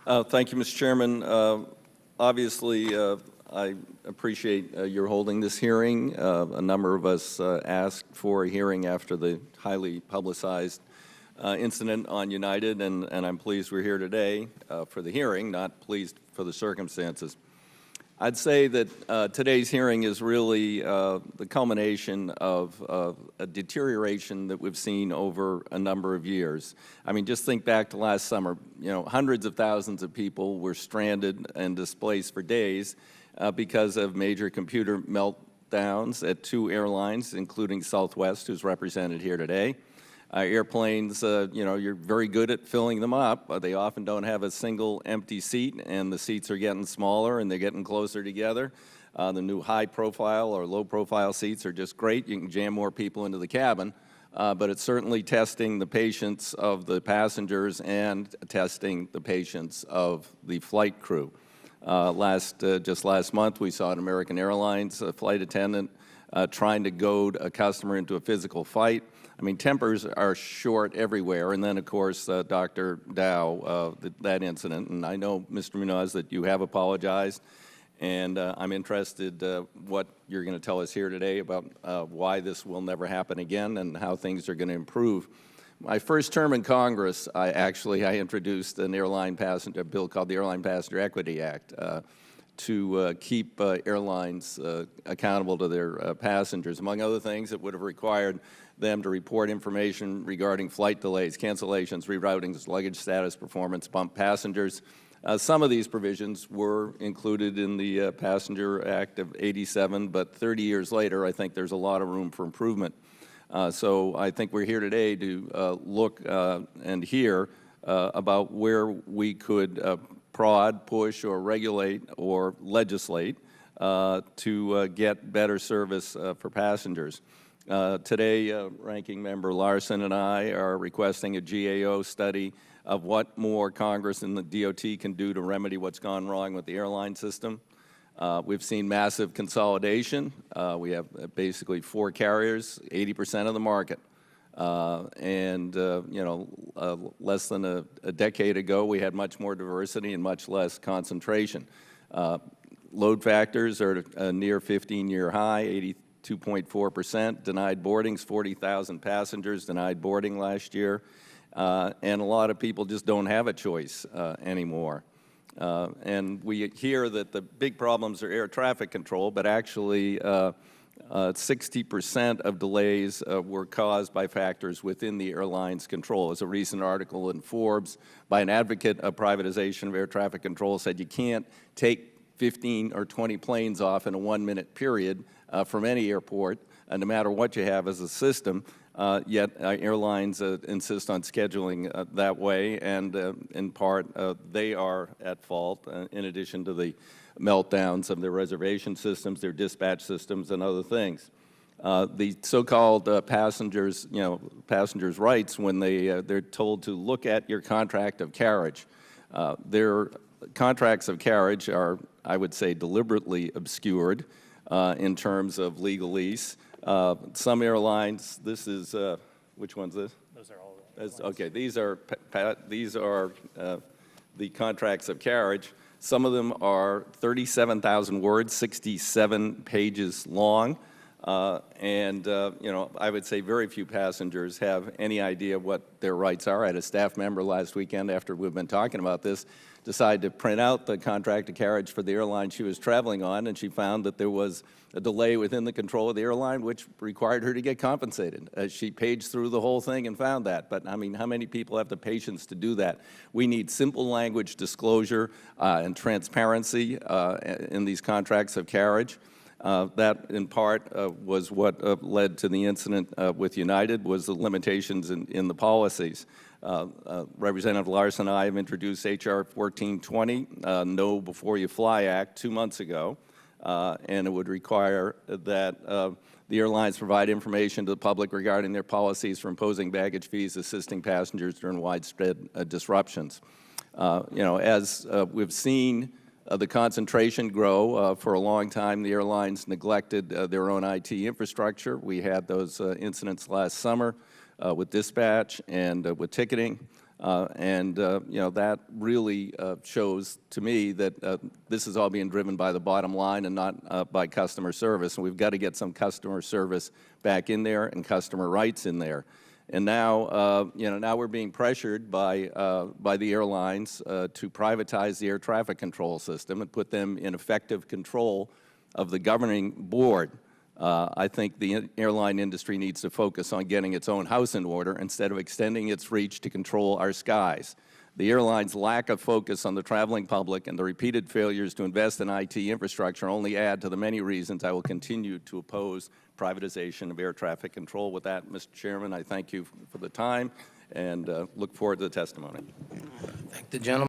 Thank you, Mr. Chairman. Obviously, I appreciate your holding this hearing. A number of us asked for a hearing after the highly publicized incident on United, and I'm pleased we're here today for the hearing, not pleased for the circumstances. I'd say that today's hearing is really the culmination of a deterioration that we've seen over a number of years. I mean, just think back to last summer. You know, hundreds of thousands of people were stranded and displaced for days because of major computer meltdowns at 2 airlines, including Southwest, who's represented here today. Airplanes, you know, you're very good at filling them up, but they often don't have a single empty seat, and the seats are getting smaller and they're getting closer together. The new high-profile or low-profile seats are just great. You can jam more people into the cabin, but it's certainly testing the patience of the passengers and testing the patience of the flight crew. Just last month, we saw an American Airlines flight attendant trying to goad a customer into a physical fight. I mean, tempers are short everywhere. And then, of course, Dr. Dow, that incident. And I know, Mr. Munoz, that you have apologized. And I'm interested what you're going to tell us here today about why this will never happen again and how things are going to improve. My first term in Congress, I introduced an airline passenger bill called the Airline Passenger Equity Act to keep airlines accountable to their passengers. Among other things, it would have required them to report information regarding flight delays, cancellations, reroutings, luggage status, performance, bump passengers. Some of these provisions were included in the Passenger Act of '87, but 30 years later, I think there's a lot of room for improvement. So I think we're here today to look and hear about where we could prod, push, or regulate or legislate to get better service for passengers. Today, Ranking Member Larson and I are requesting a GAO study of what more Congress and the DOT can do to remedy what's gone wrong with the airline system. We've seen massive consolidation. We have basically 4 carriers, 80% of the market. Less than a decade ago, we had much more diversity and much less concentration. Load factors are a near 15-year high, 82.4%. Denied boardings, 40,000 passengers denied boarding last year. And a lot of people just don't have a choice anymore. And we hear that the big problems are air traffic control, but actually 60% of delays were caused by factors within the airline's control. As a recent article in Forbes by an advocate of privatization of air traffic control said you can't take 15 or 20 planes off in a 1-minute period from any airport, no matter what you have as a system. Yet airlines insist on scheduling that way, and in part they are at fault, in addition to the meltdowns of their reservation systems, their dispatch systems, and other things. The so-called passengers' rights, when they're told to look at your contract of carriage. Their contracts of carriage are, I would say, deliberately obscured in terms of legalese. Some airlines, this is, which one's this? Those are all. Okay, these are the contracts of carriage. Some of them are 37,000 words, 67 pages long, I would say very few passengers have any idea what their rights are. I had a staff member last weekend, after we've been talking about this, decide to print out the contract of carriage for the airline she was traveling on, and she found that there was a delay within the control of the airline which required her to get compensated. She paged through the whole thing and found that, but I mean, how many people have the patience to do that? We need simple language disclosure and transparency in these contracts of carriage. That, in part, was what led to the incident with United, was the limitations in the policies. Representative Larson and I have introduced H.R. 1420, Know Before You Fly Act, 2 months ago, and it would require that the airlines provide information to the public regarding their policies for imposing baggage fees, assisting passengers during widespread disruptions. As we've seen the concentration grow for a long time, the airlines neglected their own IT infrastructure. We had those incidents last summer with dispatch and with ticketing. That really shows to me that this is all being driven by the bottom line and not by customer service. And we've got to get some customer service back in there and customer rights in there. And now, now we're being pressured by the airlines to privatize the air traffic control system and put them in effective control of the governing board. I think the airline industry needs to focus on getting its own house in order instead of extending its reach to control our skies. The airlines' lack of focus on the traveling public and the repeated failures to invest in IT infrastructure only add to the many reasons I will continue to oppose privatization of air traffic control. With that, Mr. Chairman, I thank you for the time and look forward to the testimony. Thank the gentleman.